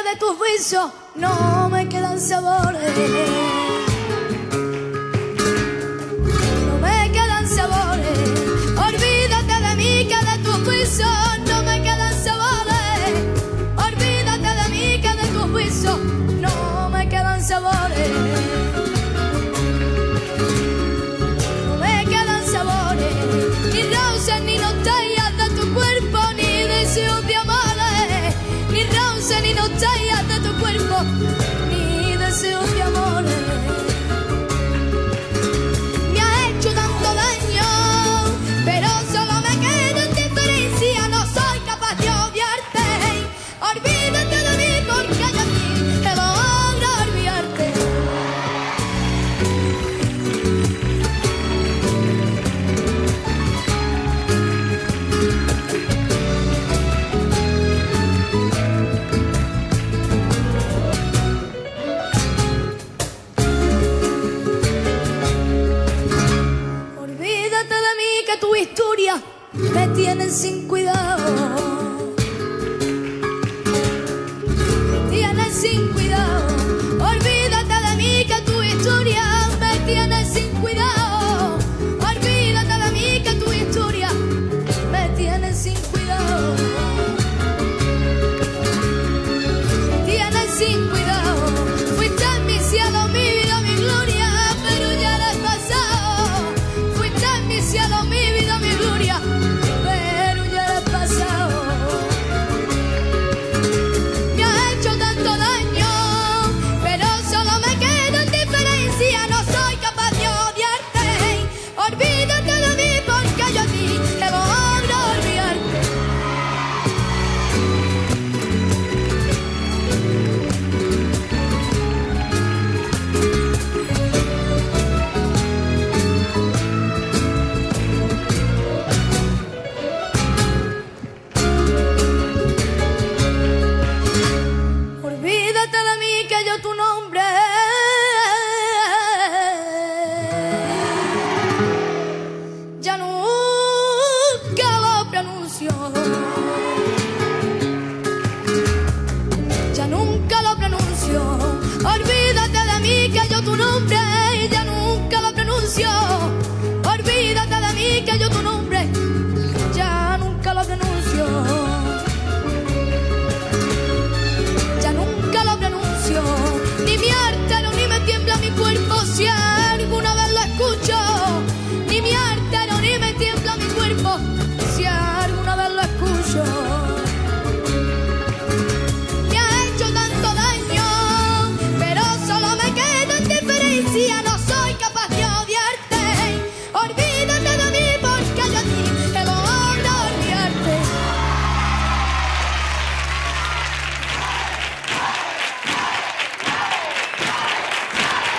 de tus besos no me quedan sabores. No me quedan sabores. Olvídate de mí, que de tus besos no me quedan sabores. Olvídate de mí, que de tus besos no me quedan sabores. No me quedan sabores, ni rosas ni nostalgias de tu cuerpo, ni deseos de amores. Ni rosas ni nostalgias de tu cuerpo, ni deseos de amores. Me has hecho tanto daño, pero solo me queda indiferencia. No soy capaz de odiarte. Olvídate de mí, porque yo aquí te logro olvidarte. Olvídate de mí, que tu historia me tiene sin cuidado.